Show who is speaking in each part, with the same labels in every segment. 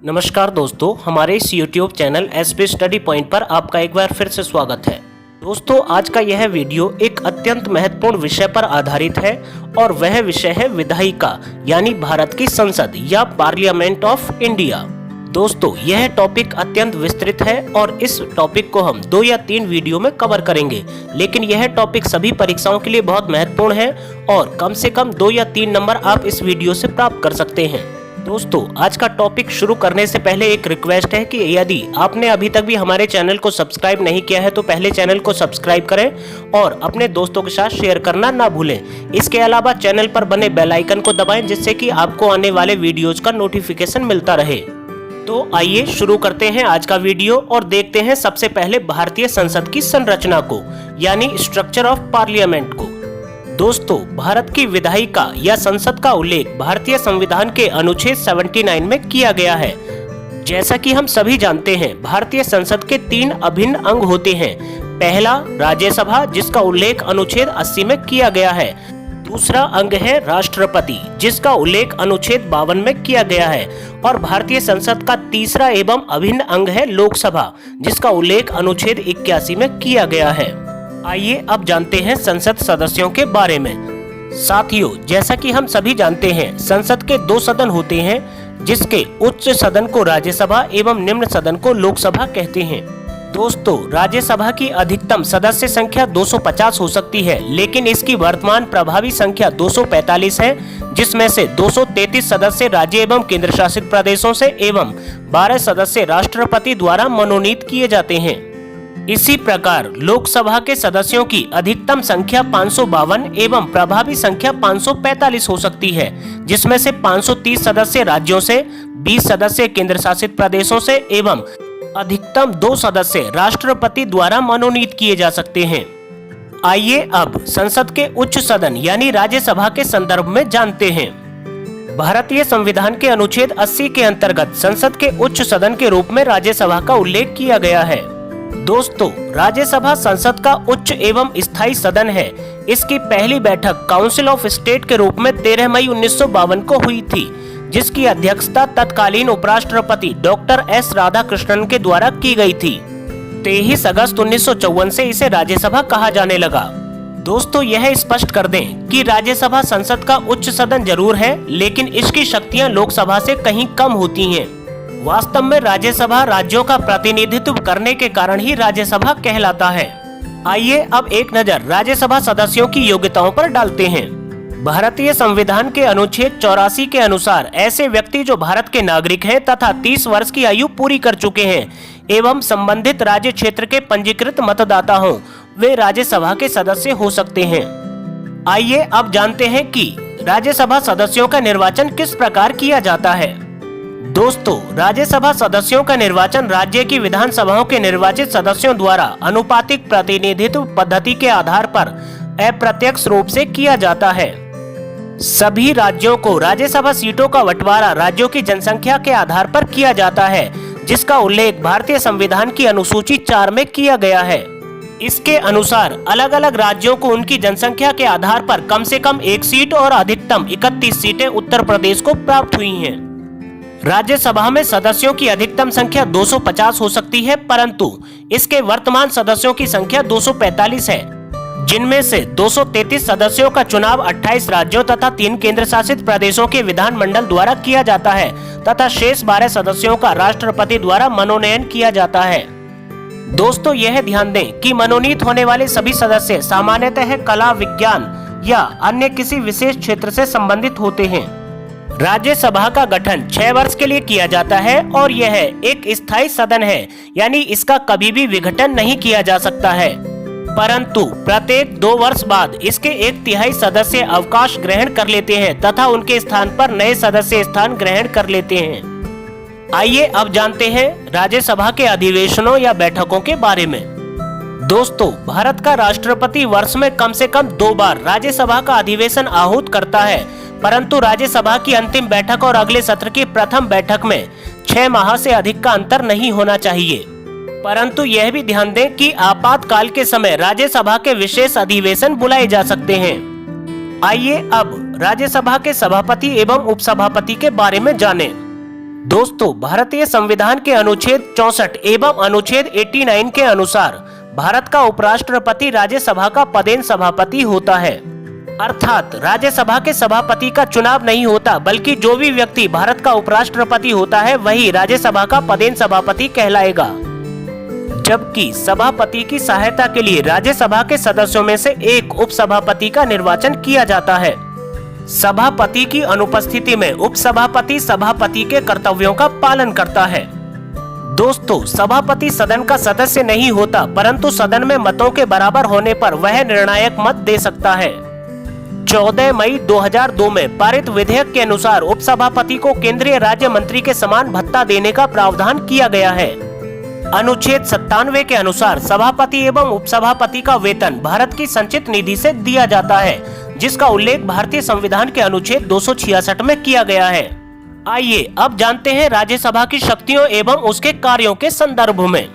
Speaker 1: नमस्कार दोस्तों, हमारे इस YouTube channel SB study point पर आपका एक बार फिर से स्वागत है। दोस्तों, आज का यह वीडियो एक अत्यंत महत्वपूर्ण विषय पर आधारित है और वह विषय है विधायिका यानी भारत की संसद या पार्लियामेंट ऑफ इंडिया। दोस्तों, यह टॉपिक अत्यंत विस्तृत है और इस टॉपिक को हम 2 या 3 वीडियो में कवर करेंगे, लेकिन यह टॉपिक सभी परीक्षाओं के लिए बहुत महत्वपूर्ण है और कम से कम 2 या 3 नंबर आप इस वीडियो से प्राप्त कर सकते हैं। दोस्तों, आज का टॉपिक शुरू करने से पहले एक रिक्वेस्ट है कि यदि आपने अभी तक भी हमारे चैनल को सब्सक्राइब नहीं किया है तो पहले चैनल को सब्सक्राइब करें और अपने दोस्तों के साथ शेयर करना ना भूलें। इसके अलावा चैनल पर बने बेल आइकन को दबाएं जिससे कि आपको आने वाले वीडियोज का नोटिफिकेशन मिलता रहे। तो आइए शुरू करते हैं आज का वीडियो और देखते हैं सबसे पहले भारतीय संसद की संरचना को यानी स्ट्रक्चर ऑफ पार्लियामेंट को। दोस्तों, भारत की विधायिका या संसद का उल्लेख भारतीय संविधान के अनुच्छेद 79 में किया गया है। जैसा कि हम सभी जानते हैं, भारतीय संसद के 3 अभिन्न अंग होते हैं। पहला राज्यसभा, जिसका उल्लेख अनुच्छेद 80 में किया गया है। दूसरा अंग है राष्ट्रपति, जिसका उल्लेख अनुच्छेद 52 में किया गया है। और भारतीय संसद का तीसरा एवं अभिन्न अंग है लोकसभा, जिसका उल्लेख अनुच्छेद 81 में किया गया है। आइए अब जानते हैं संसद सदस्यों के बारे में। साथियों, जैसा कि हम सभी जानते हैं, संसद के 2 सदन होते हैं, जिसके उच्च सदन को राज्यसभा एवं निम्न सदन को लोकसभा कहते हैं। दोस्तों, राज्यसभा की अधिकतम सदस्य संख्या 250 हो सकती है, लेकिन इसकी वर्तमान प्रभावी संख्या 245 है, जिसमें से 233 सदस्य राज्य एवं केंद्र शासित प्रदेशों से एवं 12 सदस्य राष्ट्रपति द्वारा मनोनीत किए जाते हैं। इसी प्रकार लोकसभा के सदस्यों की अधिकतम संख्या 552 एवं प्रभावी संख्या 545 हो सकती है, जिसमें से 530 सदस्य राज्यों से, 20 सदस्य केंद्र शासित प्रदेशों से एवं अधिकतम 2 सदस्य राष्ट्रपति द्वारा मनोनीत किए जा सकते हैं। आइए अब संसद के उच्च सदन यानी राज्यसभा के संदर्भ में जानते हैं। भारतीय संविधान के अनुच्छेद 80 के अंतर्गत संसद के उच्च सदन के रूप में राज्यसभा का उल्लेख किया गया है। दोस्तों, राज्यसभा संसद का उच्च एवं स्थायी सदन है। इसकी पहली बैठक काउंसिल ऑफ स्टेट के रूप में 13 मई 1952 को हुई थी, जिसकी अध्यक्षता तत्कालीन उपराष्ट्रपति डॉक्टर एस राधाकृष्णन के द्वारा की गई थी। 23 अगस्त 1954 से इसे राज्यसभा कहा जाने लगा। दोस्तों, यह स्पष्ट कर दें कि राज्यसभा संसद का उच्च सदन जरूर है, लेकिन इसकी शक्तियां लोकसभा से कहीं कम होती हैं। वास्तव में राज्यसभा राज्यों का प्रतिनिधित्व करने के कारण ही राज्यसभा कहलाता है। आइए अब एक नजर राज्यसभा सदस्यों की योग्यताओं पर डालते हैं। भारतीय संविधान के अनुच्छेद 84 के अनुसार ऐसे व्यक्ति जो भारत के नागरिक हैं तथा 30 वर्ष की आयु पूरी कर चुके हैं एवं संबंधित राज्य क्षेत्र के पंजीकृत मतदाता हों, वे राज्यसभा के सदस्य हो सकते हैं। आइए अब जानते हैं कि राज्यसभा सदस्यों का निर्वाचन किस प्रकार किया जाता है। दोस्तों, राज्यसभा सदस्यों का निर्वाचन राज्य की विधानसभाओं के निर्वाचित सदस्यों द्वारा अनुपातिक प्रतिनिधित्व पद्धति के आधार पर अप्रत्यक्ष रूप से किया जाता है। सभी राज्यों को राज्यसभा सीटों का बंटवारा राज्यों की जनसंख्या के आधार पर किया जाता है, जिसका उल्लेख भारतीय संविधान की अनुसूची 4 में किया गया है। इसके अनुसार अलग अलग राज्यों को उनकी जनसंख्या के आधार पर कम से कम 1 सीट और अधिकतम 31 सीटें उत्तर प्रदेश को प्राप्त हुई हैं। राज्यसभा में सदस्यों की अधिकतम संख्या 250 हो सकती है, परंतु इसके वर्तमान सदस्यों की संख्या 245 है, जिनमें से 233 सदस्यों का चुनाव 28 राज्यों तथा 3 केंद्र शासित प्रदेशों के विधानमंडल द्वारा किया जाता है तथा शेष 12 सदस्यों का राष्ट्रपति द्वारा मनोनयन किया जाता है। दोस्तों, यह ध्यान दें कि मनोनीत होने वाले सभी सदस्य सामान्यतः कला, विज्ञान या अन्य किसी विशेष क्षेत्र से संबंधित होते हैं। राज्यसभा का गठन 6 वर्ष के लिए किया जाता है और यह एक स्थायी सदन है, यानी इसका कभी भी विघटन नहीं किया जा सकता है, परंतु प्रत्येक 2 वर्ष बाद इसके 1/3 सदस्य अवकाश ग्रहण कर लेते हैं तथा उनके स्थान पर नए सदस्य स्थान ग्रहण कर लेते हैं। आइए अब जानते हैं राज्यसभा के अधिवेशनों या बैठकों के बारे में। दोस्तों, भारत का राष्ट्रपति वर्ष में कम से कम 2 बार राज्यसभा का अधिवेशन आहूत करता है, परंतु राज्यसभा की अंतिम बैठक और अगले सत्र की प्रथम बैठक में 6 माह से अधिक का अंतर नहीं होना चाहिए। परंतु यह भी ध्यान दें कि आपातकाल के समय राज्यसभा के विशेष अधिवेशन बुलाए जा सकते हैं। आइए अब राज्यसभा के सभापति एवं उपसभापति के बारे में जानें। दोस्तों, भारतीय संविधान के अनुच्छेद 64 एवं अनुच्छेद 89 के अनुसार भारत का उपराष्ट्रपति राज्यसभा का पदेन सभापति होता है। अर्थात राज्यसभा के सभापति का चुनाव नहीं होता, बल्कि जो भी व्यक्ति भारत का उपराष्ट्रपति होता है वही राज्यसभा का पदेन सभापति कहलाएगा। जबकि सभापति की सहायता के लिए राज्यसभा के सदस्यों में से एक उपसभापति का निर्वाचन किया जाता है। सभापति की अनुपस्थिति में उपसभापति सभापति के कर्तव्यों का पालन करता है। दोस्तों, सभापति सदन का सदस्य नहीं होता, परंतु सदन में मतों के बराबर होने पर वह निर्णायक मत दे सकता है। 14 मई 2002 में पारित विधेयक के अनुसार उपसभापति को केंद्रीय राज्य मंत्री के समान भत्ता देने का प्रावधान किया गया है। अनुच्छेद 97 के अनुसार सभापति एवं उपसभापति का वेतन भारत की संचित निधि से दिया जाता है, जिसका उल्लेख भारतीय संविधान के अनुच्छेद 266 में किया गया है। आइए अब जानते हैं राज्यसभा की शक्तियों एवं उसके कार्यों के संदर्भ में।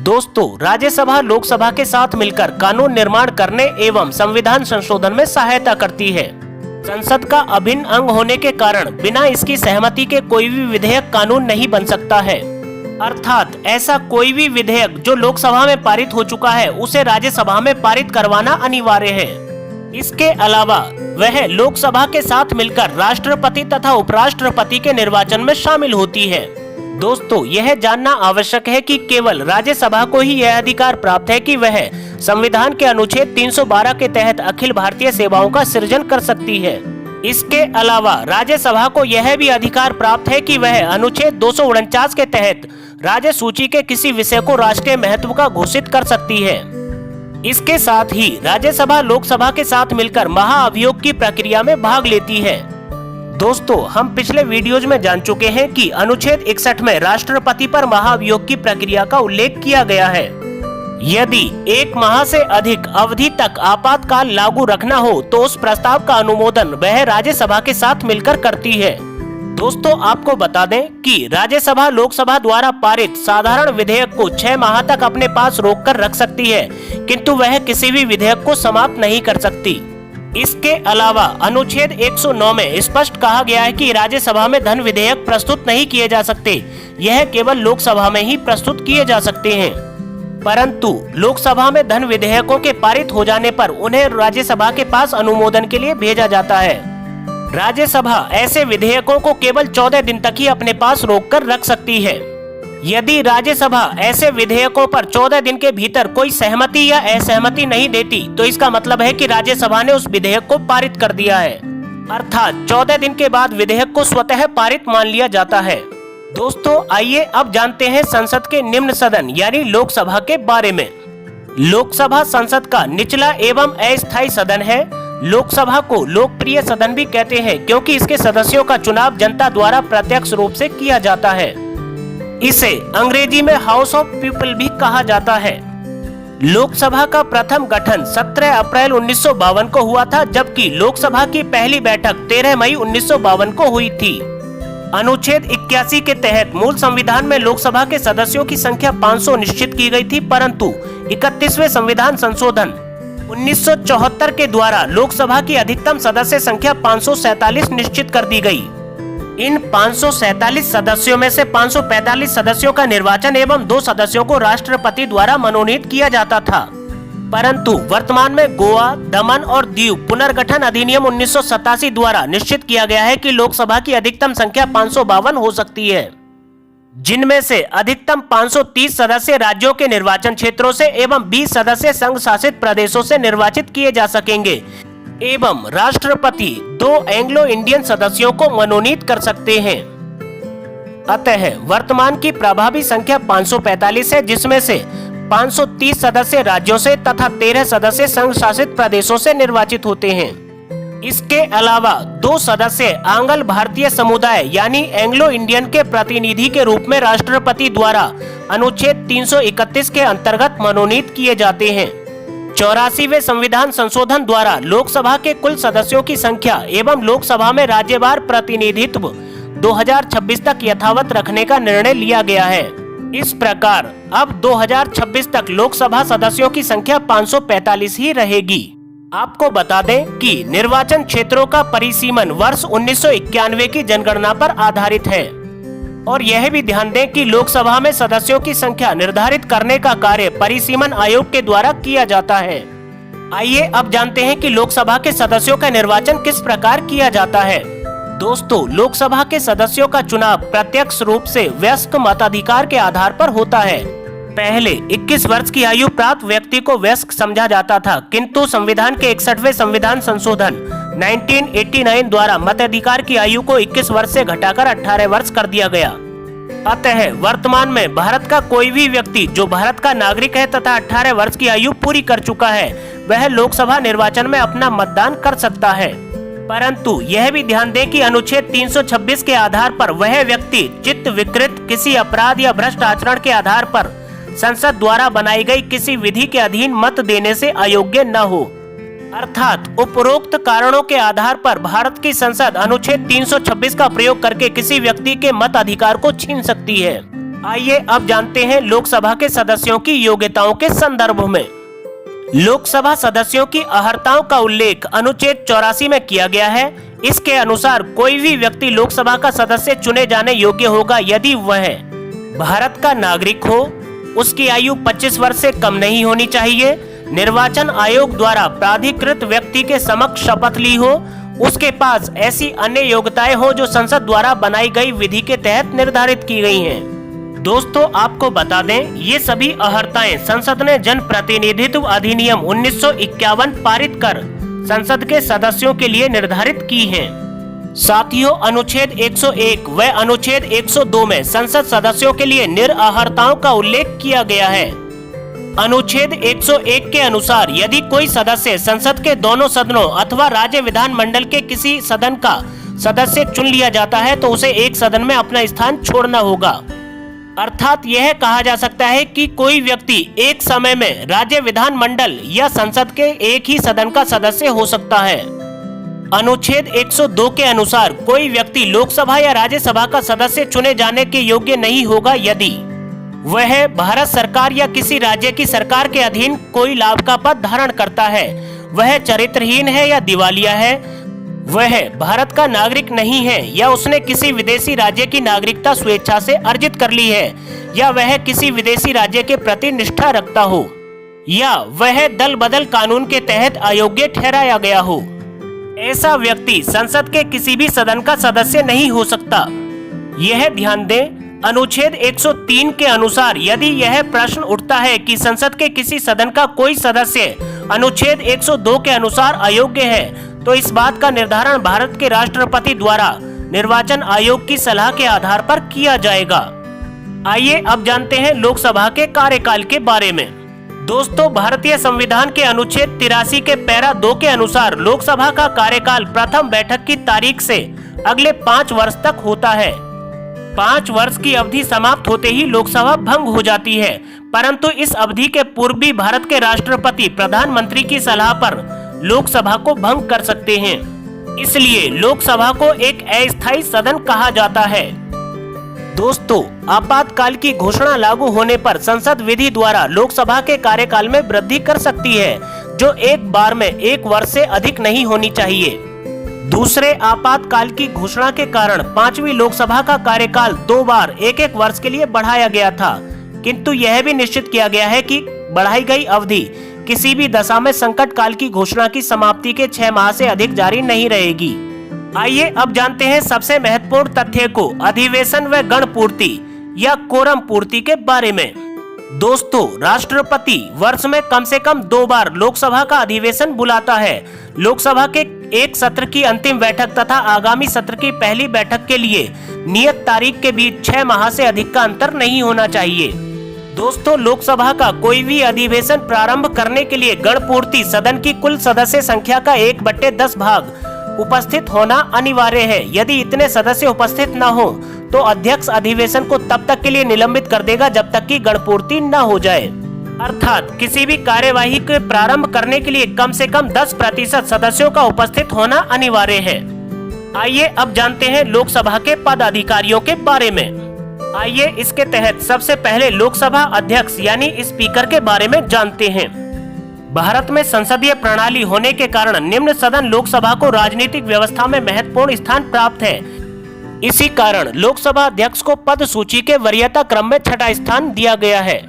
Speaker 1: दोस्तों, राज्यसभा लोकसभा के साथ मिलकर कानून निर्माण करने एवं संविधान संशोधन में सहायता करती है। संसद का अभिन्न अंग होने के कारण बिना इसकी सहमति के कोई भी विधेयक कानून नहीं बन सकता है। अर्थात ऐसा कोई भी विधेयक जो लोकसभा में पारित हो चुका है उसे राज्यसभा में पारित करवाना अनिवार्य है। इसके अलावा वह लोकसभा के साथ मिलकर राष्ट्रपति तथा उपराष्ट्रपति के निर्वाचन में शामिल होती है। दोस्तों, यह जानना आवश्यक है कि केवल राज्यसभा को ही यह अधिकार प्राप्त है कि वह संविधान के अनुच्छेद 312 के तहत अखिल भारतीय सेवाओं का सृजन कर सकती है। इसके अलावा राज्यसभा को यह भी अधिकार प्राप्त है कि वह अनुच्छेद 249 के तहत राज्य सूची के किसी विषय को राष्ट्रीय महत्व का घोषित कर सकती है। इसके साथ ही राज्यसभा लोकसभा के साथ मिलकर महाअभियोग की प्रक्रिया में भाग लेती है। दोस्तों, हम पिछले वीडियोज में जान चुके हैं कि अनुच्छेद 61 में राष्ट्रपति पर महाअभियोग की प्रक्रिया का उल्लेख किया गया है। यदि 1 माह से अधिक अवधि तक आपातकाल लागू रखना हो तो उस प्रस्ताव का अनुमोदन वह राज्यसभा के साथ मिलकर करती है। दोस्तों, आपको बता दें कि राज्यसभा लोकसभा द्वारा पारित साधारण विधेयक को 6 माह तक अपने पास रोककर रख सकती है, किंतु वह किसी भी विधेयक को समाप्त नहीं कर सकती। इसके अलावा अनुच्छेद 109 में स्पष्ट कहा गया है कि राज्यसभा में धन विधेयक प्रस्तुत नहीं किए जा सकते, यह केवल लोकसभा में ही प्रस्तुत किए जा सकते हैं। परंतु लोकसभा में धन विधेयकों के पारित हो जाने पर उन्हें राज्यसभा के पास अनुमोदन के लिए भेजा जाता है। राज्यसभा ऐसे विधेयकों को केवल 14 दिन तक ही अपने पास रोककर रख सकती है। यदि राज्यसभा ऐसे विधेयकों पर 14 दिन के भीतर कोई सहमति या असहमति नहीं देती तो इसका मतलब है कि राज्यसभा ने उस विधेयक को पारित कर दिया है। अर्थात 14 दिन के बाद विधेयक को स्वतः पारित मान लिया जाता है। दोस्तों, आइए अब जानते हैं संसद के निम्न सदन यानी लोकसभा के बारे में। लोकसभा संसद का निचला एवं अस्थायी सदन है। लोकसभा को लोकप्रिय सदन भी कहते हैं क्योंकि इसके सदस्यों का चुनाव जनता द्वारा प्रत्यक्ष रूप से किया जाता है। इसे अंग्रेजी में हाउस ऑफ पीपल भी कहा जाता है। लोकसभा का प्रथम गठन 17 अप्रैल 1952 को हुआ था, जबकि लोकसभा की पहली बैठक 13 मई 1952 को हुई थी। अनुच्छेद 81 के तहत मूल संविधान में लोकसभा के सदस्यों की संख्या 500 निश्चित की गई थी, परंतु 31वें संविधान संशोधन 1974 के द्वारा लोकसभा की अधिकतम सदस्य संख्या 547 निश्चित कर दी गई। इन 547 सदस्यों में से 545 सदस्यों का निर्वाचन एवं 2 सदस्यों को राष्ट्रपति द्वारा मनोनीत किया जाता था। परंतु वर्तमान में गोवा, दमन और दीव पुनर्गठन अधिनियम 1987 द्वारा निश्चित किया गया है कि लोकसभा की अधिकतम संख्या 552 हो सकती है, जिनमें से अधिकतम 530 सदस्य राज्यों के निर्वाचन क्षेत्रों से एवं 20 सदस्य संघ शासित प्रदेशों से निर्वाचित किए जा सकेंगे एवं राष्ट्रपति 2 एंग्लो इंडियन सदस्यों को मनोनीत कर सकते हैं। अतः वर्तमान की प्रभावी संख्या 545 है, जिसमें से 530 सदस्य राज्यों से तथा 13 सदस्य संघ शासित प्रदेशों से निर्वाचित होते हैं। इसके अलावा 2 सदस्य आंग्ल भारतीय समुदाय यानी एंग्लो इंडियन के प्रतिनिधि के रूप में राष्ट्रपति द्वारा अनुच्छेद 331 के अंतर्गत मनोनीत किए जाते हैं। 84वें संविधान संशोधन द्वारा लोकसभा के कुल सदस्यों की संख्या एवं लोकसभा में राज्यवार प्रतिनिधित्व 2026 तक यथावत रखने का निर्णय लिया गया है। इस प्रकार अब 2026 तक लोकसभा सदस्यों की संख्या 545 ही रहेगी। आपको बता दें कि निर्वाचन क्षेत्रों का परिसीमन वर्ष 1991 की जनगणना पर आधारित है। और यह भी ध्यान दें कि लोकसभा में सदस्यों की संख्या निर्धारित करने का कार्य परिसीमन आयोग के द्वारा किया जाता है। आइए अब जानते हैं कि लोकसभा के सदस्यों का निर्वाचन किस प्रकार किया जाता है। दोस्तों, लोकसभा के सदस्यों का चुनाव प्रत्यक्ष रूप से वयस्क मताधिकार के आधार पर होता है। पहले 21 वर्ष की आयु प्राप्त व्यक्ति को वयस्क समझा जाता था, किंतु संविधान के 61वें संविधान संशोधन 1989 द्वारा मताधिकार की आयु को 21 वर्ष से घटाकर 18 वर्ष कर दिया गया। अतः वर्तमान में भारत का कोई भी व्यक्ति जो भारत का नागरिक है तथा 18 वर्ष की आयु पूरी कर चुका है, वह लोकसभा निर्वाचन में अपना मतदान कर सकता है। परंतु यह भी ध्यान दें कि अनुच्छेद 326 के आधार पर वह व्यक्ति चित्त विकृत किसी अपराध या भ्रष्ट आचरण के आधार पर संसद द्वारा बनाई गई किसी विधि के अधीन मत देने से अयोग्य न हो। अर्थात उपरोक्त कारणों के आधार पर भारत की संसद अनुच्छेद 326 का प्रयोग करके किसी व्यक्ति के मत अधिकार को छीन सकती है। आइए अब जानते हैं लोकसभा के सदस्यों की योग्यताओं के संदर्भ में। लोकसभा सदस्यों की अर्हताओं का उल्लेख अनुच्छेद 84 में किया गया है। इसके अनुसार कोई भी व्यक्ति लोकसभा का सदस्य चुने जाने योग्य होगा यदि वह भारत का नागरिक हो, उसकी आयु 25 वर्ष से कम नहीं होनी चाहिए, निर्वाचन आयोग द्वारा प्राधिकृत व्यक्ति के समक्ष शपथ ली हो, उसके पास ऐसी अन्य योग्यताएं हो जो संसद द्वारा बनाई गई विधि के तहत निर्धारित की गई हैं। दोस्तों, आपको बता दें, ये सभी अर्हताएं संसद ने जन प्रतिनिधित्व अधिनियम 1951 पारित कर संसद के सदस्यों के लिए निर्धारित की हैं। साथियों, अनुच्छेद 101 व अनुच्छेद 102 में संसद सदस्यों के लिए निरअर्हताओं का उल्लेख किया गया है। अनुच्छेद 101 के अनुसार यदि कोई सदस्य संसद के दोनों सदनों अथवा राज्य विधानमंडल के किसी सदन का सदस्य चुन लिया जाता है तो उसे एक सदन में अपना स्थान छोड़ना होगा। अर्थात यह कहा जा सकता है कि कोई व्यक्ति एक समय में राज्य विधानमंडल या संसद के एक ही सदन का सदस्य हो सकता है। अनुच्छेद 102 के अनुसार कोई व्यक्ति लोकसभा या राज्यसभा का सदस्य चुने जाने के योग्य नहीं होगा यदि वह भारत सरकार या किसी राज्य की सरकार के अधीन कोई लाभ का पद धारण करता है, वह चरित्रहीन है या दिवालिया है, वह भारत का नागरिक नहीं है या उसने किसी विदेशी राज्य की नागरिकता स्वेच्छा से अर्जित कर ली है, या वह किसी विदेशी राज्य के प्रति निष्ठा रखता हो, या वह दल बदल कानून के तहत अयोग्य ठहराया गया हो। ऐसा व्यक्ति संसद के किसी भी सदन का सदस्य नहीं हो सकता। यह ध्यान दें, अनुच्छेद 103 के अनुसार यदि यह प्रश्न उठता है कि संसद के किसी सदन का कोई सदस्य अनुच्छेद 102 के अनुसार अयोग्य है, तो इस बात का निर्धारण भारत के राष्ट्रपति द्वारा निर्वाचन आयोग की सलाह के आधार पर किया जाएगा। आइए अब जानते हैं लोकसभा के कार्यकाल के बारे में। दोस्तों, भारतीय संविधान के अनुच्छेद 83 के पैरा 2 के अनुसार लोकसभा का कार्यकाल प्रथम बैठक की तारीख से अगले 5 वर्ष तक होता है। 5 वर्ष की अवधि समाप्त होते ही लोकसभा भंग हो जाती है, परंतु इस अवधि के पूर्व भी भारत के राष्ट्रपति प्रधानमंत्री की सलाह पर लोकसभा को भंग कर सकते हैं। इसलिए लोकसभा को एक अस्थायी सदन कहा जाता है। दोस्तों, आपातकाल की घोषणा लागू होने पर संसद विधि द्वारा लोकसभा के कार्यकाल में वृद्धि कर सकती है, जो एक बार में 1 वर्ष से अधिक नहीं होनी चाहिए। दूसरे आपातकाल की घोषणा के कारण 5वीं लोकसभा का कार्यकाल 2 बार 1-1 वर्ष के लिए बढ़ाया गया था, किंतु यह भी निश्चित किया गया है कि बढ़ाई गई अवधि किसी भी दशा में संकट काल की घोषणा की समाप्ति के 6 माह से अधिक जारी नहीं रहेगी। आइए अब जानते हैं सबसे महत्वपूर्ण तथ्य को अधिवेशन व गण पूर्ति या कोरम पूर्ति के बारे में। दोस्तों, राष्ट्रपति वर्ष में कम से कम 2 बार लोकसभा का अधिवेशन बुलाता है। लोकसभा के एक सत्र की अंतिम बैठक तथा आगामी सत्र की पहली बैठक के लिए नियत तारीख के बीच 6 माह से अधिक का अंतर नहीं होना चाहिए। दोस्तों, लोकसभा का कोई भी अधिवेशन प्रारंभ करने के लिए गण पूर्ति सदन की कुल सदस्य संख्या का 1/10 भाग उपस्थित होना अनिवार्य है। यदि इतने सदस्य उपस्थित न हो तो अध्यक्ष अधिवेशन को तब तक के लिए निलंबित कर देगा जब तक कि गणपूर्ति न हो जाए। अर्थात किसी भी कार्यवाही के प्रारंभ करने के लिए कम से कम 10% सदस्यों का उपस्थित होना अनिवार्य है। आइए अब जानते हैं लोकसभा के पदाधिकारियों के बारे में। आइए इसके तहत सबसे पहले लोकसभा अध्यक्ष यानी स्पीकर के बारे में जानते हैं। भारत में संसदीय प्रणाली होने के कारण निम्न सदन लोकसभा को राजनीतिक व्यवस्था में महत्वपूर्ण स्थान प्राप्त है। इसी कारण लोकसभा अध्यक्ष को पद सूची के वरीयता क्रम में छठा स्थान दिया गया है।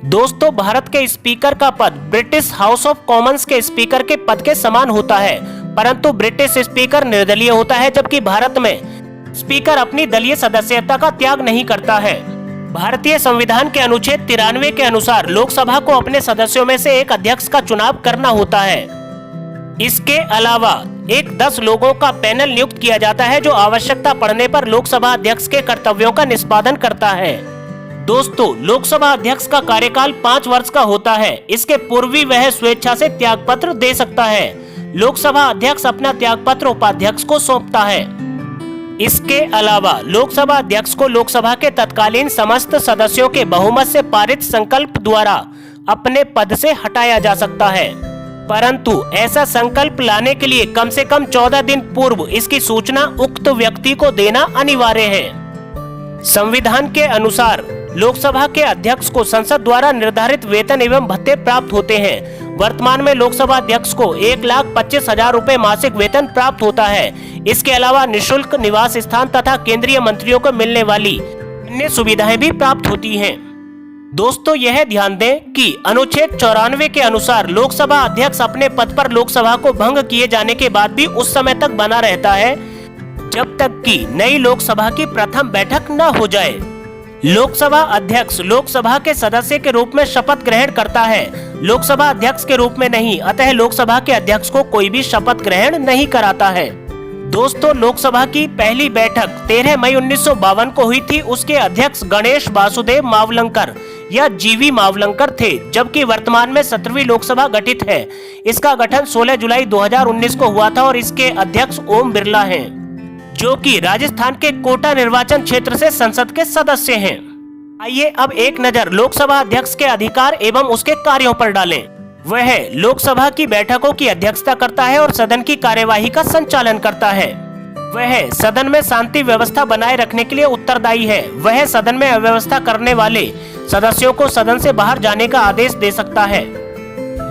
Speaker 1: दोस्तों, भारत के स्पीकर का पद ब्रिटिश हाउस ऑफ कॉमन्स के स्पीकर के पद के समान होता है, परंतु ब्रिटिश स्पीकर निर्दलीय होता है, जबकि भारत में स्पीकर अपनी दलीय सदस्यता का त्याग नहीं करता है। भारतीय संविधान के अनुच्छेद 93 के अनुसार लोकसभा को अपने सदस्यों में से एक अध्यक्ष का चुनाव करना होता है। इसके अलावा एक 10 लोगों का पैनल नियुक्त किया जाता है, जो आवश्यकता पड़ने पर लोकसभा अध्यक्ष के कर्तव्यों का निष्पादन करता है। दोस्तों, लोकसभा अध्यक्ष का कार्यकाल 5 वर्ष का होता है। इसके पूर्व भी वह स्वेच्छा से त्यागपत्र दे सकता है। लोकसभा अध्यक्ष अपना त्यागपत्र उपाध्यक्ष को सौंपता है। इसके अलावा लोकसभा अध्यक्ष को लोकसभा के तत्कालीन समस्त सदस्यों के बहुमत से पारित संकल्प द्वारा अपने पद से हटाया जा सकता है, परंतु ऐसा संकल्प लाने के लिए कम से कम 14 दिन पूर्व इसकी सूचना उक्त व्यक्ति को देना अनिवार्य है। संविधान के अनुसार लोकसभा के अध्यक्ष को संसद द्वारा निर्धारित वेतन एवं भत्ते प्राप्त होते हैं। वर्तमान में लोकसभा अध्यक्ष को 1,25,000 रुपए मासिक वेतन प्राप्त होता है। इसके अलावा निशुल्क निवास स्थान तथा केंद्रीय मंत्रियों को मिलने वाली अन्य सुविधाएं भी प्राप्त होती हैं। दोस्तों, यह ध्यान दें कि अनुच्छेद 94 के अनुसार लोकसभा अध्यक्ष अपने पद पर लोकसभा को भंग किए जाने के बाद भी उस समय तक बना रहता है जब तक कि नई लोकसभा की प्रथम बैठक न हो जाए। लोकसभा अध्यक्ष लोकसभा के सदस्य के रूप में शपथ ग्रहण करता है, लोकसभा अध्यक्ष के रूप में नहीं। अतः लोकसभा के अध्यक्ष को कोई भी शपथ ग्रहण नहीं कराता है। दोस्तों, लोकसभा की पहली बैठक 13 मई 1952 को हुई थी। उसके अध्यक्ष गणेश वासुदेव मावलंकर या जीवी मावलंकर थे, जबकि वर्तमान में 17वीं लोकसभा गठित है। इसका गठन 16 जुलाई 2019 को हुआ था और इसके अध्यक्ष ओम बिरला हैं, जो कि राजस्थान के कोटा निर्वाचन क्षेत्र से संसद के सदस्य हैं। आइए अब एक नजर लोकसभा अध्यक्ष के अधिकार एवं उसके कार्यों पर डालें। वह लोकसभा की बैठकों की अध्यक्षता करता है और सदन की कार्यवाही का संचालन करता है। वह सदन में शांति व्यवस्था बनाए रखने के लिए उत्तरदायी है। वह सदन में अव्यवस्था करने वाले सदस्यों को सदन से बाहर जाने का आदेश दे सकता है।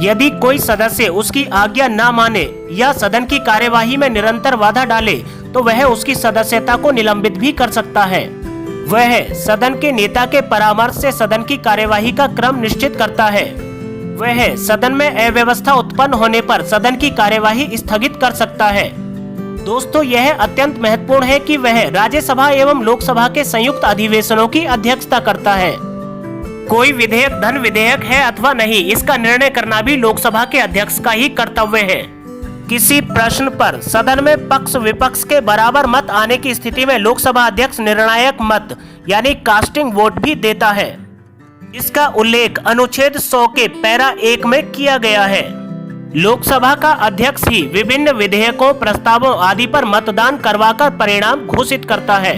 Speaker 1: यदि कोई सदस्य उसकी आज्ञा न माने या सदन की कार्यवाही में निरंतर बाधा डाले तो वह उसकी सदस्यता को निलंबित भी कर सकता है। वह सदन के नेता के परामर्श से सदन की कार्यवाही का क्रम निश्चित करता है। वह सदन में अव्यवस्था उत्पन्न होने पर सदन की कार्यवाही स्थगित कर सकता है। दोस्तों, यह अत्यंत महत्वपूर्ण है कि वह राज्यसभा एवं लोकसभा के संयुक्त अधिवेशनों की अध्यक्षता करता है। कोई विधेयक धन विधेयक है अथवा नहीं, इसका निर्णय करना भी लोकसभा के अध्यक्ष का ही कर्तव्य है। किसी प्रश्न पर सदन में पक्ष विपक्ष के बराबर मत आने की स्थिति में लोकसभा अध्यक्ष निर्णायक मत यानी कास्टिंग वोट भी देता है। इसका उल्लेख अनुच्छेद 100 के पैरा 1 में किया गया है। लोकसभा का अध्यक्ष ही विभिन्न विधेयकों, प्रस्तावों आदि पर मतदान करवाकर परिणाम घोषित करता है।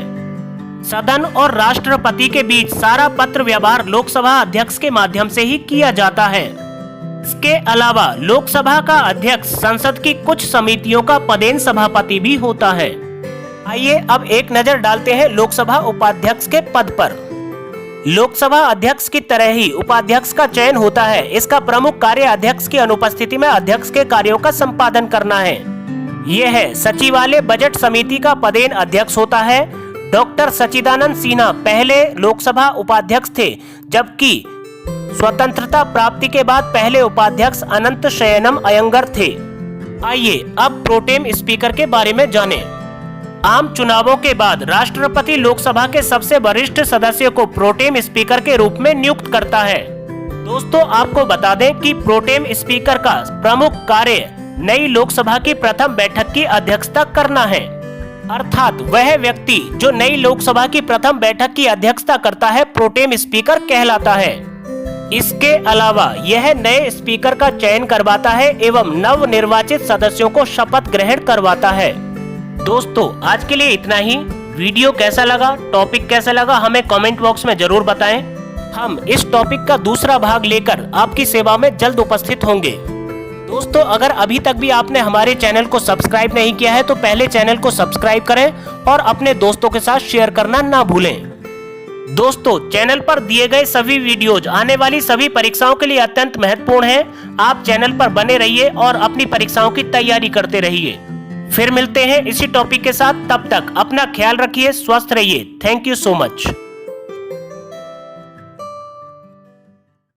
Speaker 1: सदन और राष्ट्रपति के बीच सारा पत्र व्यवहार लोकसभा अध्यक्ष के माध्यम से ही किया जाता है। इसके अलावा लोकसभा का अध्यक्ष संसद की कुछ समितियों का पदेन सभापति भी होता है। आइए अब एक नजर डालते हैं लोकसभा उपाध्यक्ष के पद पर। लोकसभा अध्यक्ष की तरह ही उपाध्यक्ष का चयन होता है। इसका प्रमुख कार्य अध्यक्ष की अनुपस्थिति में अध्यक्ष के कार्यों का संपादन करना है। यह सचिवालय बजट समिति का पदेन अध्यक्ष होता है। डॉक्टर सच्चिदानंद सिन्हा पहले लोकसभा उपाध्यक्ष थे, जबकि स्वतंत्रता प्राप्ति के बाद पहले उपाध्यक्ष अनंत शयनम अयंगर थे। आइए अब प्रोटेम स्पीकर के बारे में जानें। आम चुनावों के बाद राष्ट्रपति लोकसभा के सबसे वरिष्ठ सदस्य को प्रोटेम स्पीकर के रूप में नियुक्त करता है। दोस्तों, आपको बता दें कि प्रोटेम स्पीकर का प्रमुख कार्य नई लोकसभा की प्रथम बैठक की अध्यक्षता करना है। अर्थात वह व्यक्ति जो नई लोकसभा की प्रथम बैठक की अध्यक्षता करता है प्रोटेम स्पीकर कहलाता है। इसके अलावा यह नए स्पीकर का चयन करवाता है एवं नव निर्वाचित सदस्यों को शपथ ग्रहण करवाता है। दोस्तों, आज के लिए इतना ही। वीडियो कैसा लगा, टॉपिक कैसा लगा, हमें कमेंट बॉक्स में जरूर बताएं। हम इस टॉपिक का दूसरा भाग लेकर आपकी सेवा में जल्द उपस्थित होंगे। दोस्तों, अगर अभी तक भी आपने हमारे चैनल को सब्सक्राइब नहीं किया है तो पहले चैनल को सब्सक्राइब करें और अपने दोस्तों के साथ शेयर करना ना भूलें। दोस्तों, चैनल पर दिए गए सभी वीडियोज आने वाली सभी परीक्षाओं के लिए अत्यंत महत्वपूर्ण हैं। आप चैनल पर बने रहिए और अपनी परीक्षाओं की तैयारी करते रहिए। फिर मिलते हैं इसी टॉपिक के साथ, तब तक अपना ख्याल रखिए, स्वस्थ रहिए। Thank you so much.